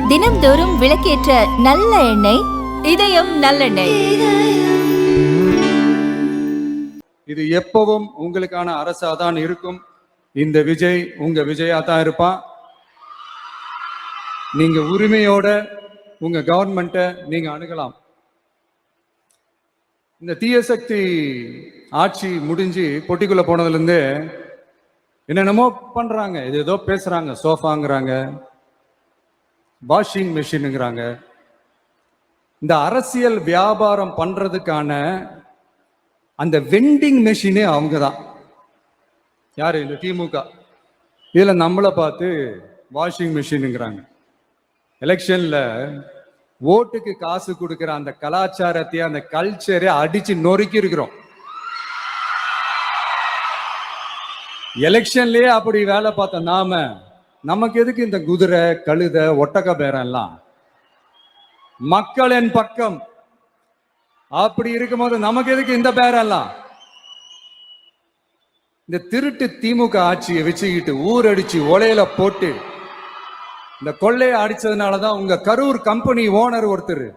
தினம்தோறும் விளக்கேற்ற நல்ல எண்ணெய் இதயம் நல்லெண்ணெய். இது எப்பவும் உங்களுக்கான அரசாதான் இருக்கும். இந்த விஜய் உங்க விஜயா தான் இருப்பான். நீங்க உரிமையோட உங்க கவர்மெண்ட்டை நீங்க அணுகலாம். இந்த தீய சக்தி ஆட்சி முடிஞ்சு பொட்டிக்குள்ள போனதுல இருந்து என்னென்னமோ பண்றாங்க, ஏதோ பேசுறாங்க. சோஃபாங்கிறாங்க, வாஷிங் மெஷினுங்கிறாங்க. இந்த அரசியல் வியாபாரம் பண்றதுக்கான அந்த வெண்டிங் மெஷினே அவங்க தான். யாரு? இந்த திமுக. இதுல நம்மளை பார்த்து வாஷிங் மெஷினுங்கிறாங்க. எலெக்ஷன்ல ஓட்டுக்கு காசு கொடுக்கிற அந்த கலாச்சாரத்தை, அந்த கல்ச்சரை அடிச்சு நொறுக்கி இருக்கிறோம். எலெக்ஷன்லயே அப்படி வேலை பார்த்த நமக்கு எதுக்கு இந்த குதிரை, கழுதை, ஒட்டக பேரம் எல்லாம்? மக்களின் பக்கம் அப்படி இருக்கும்போது நமக்கு எதுக்கு இந்த பேரம் எல்லாம்? இந்த திருட்டு திமுக ஆட்சியை வச்சுக்கிட்டு ஊரடிச்சு ஒலையில போட்டு இந்த கொள்ளையை அடிச்சதுனாலதான் உங்க கரூர் கம்பெனி ஓனர் ஒருத்தர்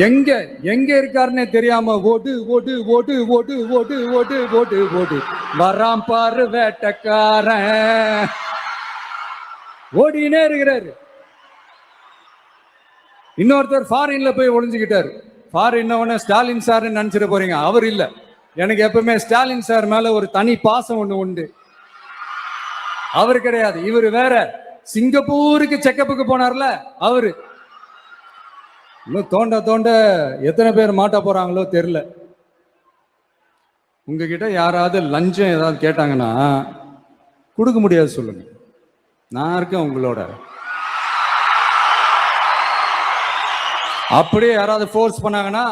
எங்க எங்க இருக்காருன்னே தெரியாம ஓடு ஓடு ஓடு ஓடு ஓடு ஓடு ஓடு ஓடு வராம் பாரு வேட்டக்காரன் ஓடினே இருக்கிறாரு. இன்னொருத்தர் ஃபாரின்ல போய் ஒளிஞ்சுக்கிட்டாரு. ஃபாரின் ஸ்டாலின் சார் நினைச்சிட்டு போறீங்க. அவர் இல்ல. எனக்கு எப்பவுமே ஸ்டாலின் சார் மேல ஒரு தனி பாசம் ஒண்ணு உண்டு. அவர் கிடையாது, இவர் வேற. சிங்கப்பூருக்கு செக்கப்புக்கு போனார்ல அவரு. இன்னும் தோண்ட எத்தனை பேர் மாட்ட போறாங்களோ தெரியல. உங்ககிட்ட யாராவது லஞ்சம் ஏதாவது கேட்டாங்கன்னா கொடுக்க முடியாது சொல்லுங்க. நான் இருக்கேன் உங்களோட. அப்படியே யாராவது ஃபோர்ஸ் பண்ணாங்கன்னா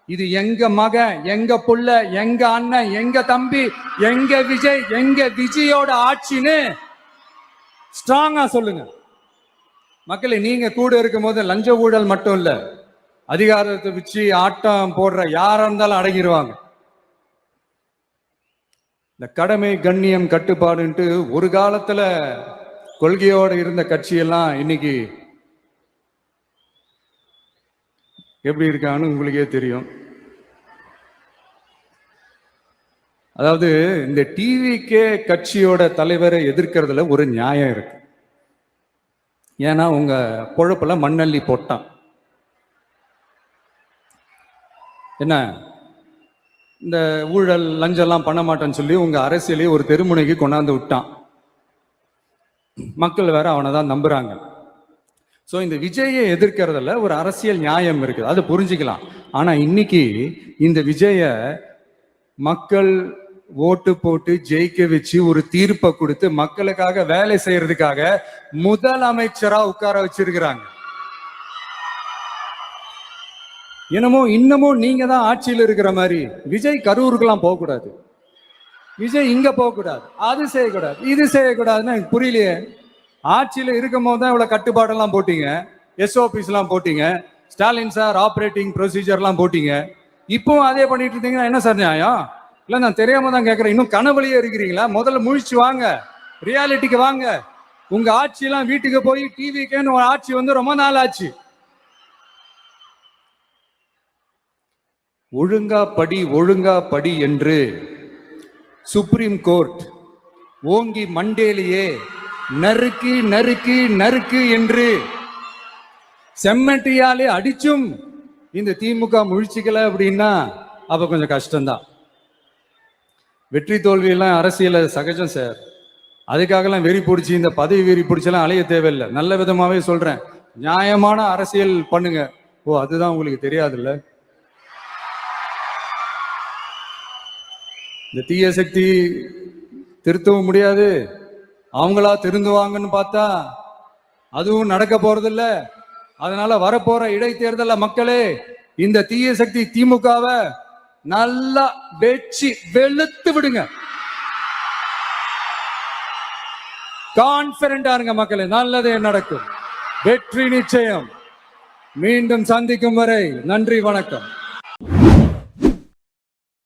இது எங்க மகன், எங்க புள்ள, எங்க அண்ணன், எங்க தம்பி, எங்க விஜய், எங்க விஜயோட ஆட்சின்னு ஸ்ட்ராங்கா சொல்லுங்க. மக்களே, நீங்க கூட இருக்கும் போது லஞ்ச ஊழல் மட்டும் இல்ல, அதிகாரத்தை வச்சு ஆட்டம் போடுற யாரா இருந்தாலும் அடங்கிடுவாங்க. இந்த கடமை, கண்ணியம், கட்டுப்பாடுன்ட்டு ஒரு காலத்துல கொள்கையோட இருந்த கட்சியெல்லாம் இன்னைக்கு எப்படி இருக்கான்னு உங்களுக்கே தெரியும். அதாவது இந்த டிவிகே கட்சியோட தலைவரை எதிர்க்கிறதுல ஒரு நியாயம் இருக்கு. ஏன்னா உங்க பொழப்புல மண்ணள்ளி போட்டான். என்ன இந்த ஊழல் லஞ்சம்லாம் பண்ண மாட்டேன்னு சொல்லி உங்க அரசியலையே ஒரு தெருமுனைக்கு கொண்டாந்து விட்டான். மக்கள் வேற அவனை தான் நம்புறாங்க. ஸோ இந்த விஜயை எதிர்க்கிறதுல ஒரு அரசியல் நியாயம் இருக்குது, அது புரிஞ்சுக்கலாம். ஆனா இன்னைக்கு இந்த விஜய மக்கள் ஓட்டு போட்டு ஜெயிக்க வச்சு ஒரு தீர்ப்பை கொடுத்து மக்களுக்காக வேலை செய்யறதுக்காக முதலமைச்சரா உட்கார வச்சிருக்கிறாங்க. என்னமோ இன்னமும் நீங்க தான் ஆட்சியில் இருக்கிற மாதிரி. விஜய் கரூருக்கெல்லாம் போகக்கூடாது, விஜய் இங்க போகக்கூடாது, அது செய்யக்கூடாது, இது செய்யக்கூடாதுன்னு எனக்கு புரியலையே. ஆட்சியில இருக்கும் போது தான் இவ்வளவு கட்டுப்பாடெல்லாம் போட்டீங்க, SOPs எல்லாம் போட்டீங்க, ஸ்டாலின் சார் ஆப்ரேட்டிங் ப்ரொசீஜர்லாம் போட்டீங்க. இப்பவும் அதே பண்ணிட்டு இருந்தீங்கன்னா என்ன சார் நியாயம்? இல்ல நான் தெரியாம தான் கேட்கறேன். இன்னும் கனவுலயே இருக்கிறீங்களா? முதல்ல முழிச்சு வாங்க, ரியாலிட்டிக்கு வாங்க. உங்க ஆட்சியெல்லாம் வீட்டுக்கு போய் டிவிக்கேன்னு ஒரு ஆட்சி வந்து ரொம்ப நாள் ஆச்சு. ஒழுங்கா படி என்று சுப்ரீம் கோர்ட் ஓங்கி மண்டேலியே நறுக்கு நறுக்கு நறுக்கு என்று செம்மட்டியாலே அடிச்சும் இந்த திமுக முழிச்சுக்கல அப்படின்னா அப்ப கொஞ்சம் கஷ்டம்தான். வெற்றி தோல்வி எல்லாம் அரசியல சகஜம் சார். அதுக்காகலாம் வெறி பிடிச்சி இந்த பதவி வெறி பிடிச்செல்லாம் அலைய தேவையில்லை. நல்ல விதமாவே சொல்றேன், நியாயமான அரசியல் பண்ணுங்க. ஓ, அதுதான் உங்களுக்கு தெரியாதுல்ல. இந்த தீய சக்தி திருத்தவும் முடியாது, அவங்களா திருந்துவாங்கன்னு பார்த்தா அதுவும் நடக்க போறதில்ல. அதனால வரப்போற இடைத்தேர்தல மக்களே இந்த தீய சக்தி திமுகவை நல்லா வெச்சு வெளுத்து விடுங்க. கான்பிடண்டா இருங்க மக்களே, நல்லதே நடக்கும், வெற்றி நிச்சயம். மீண்டும் சந்திக்கும் வரை நன்றி, வணக்கம்.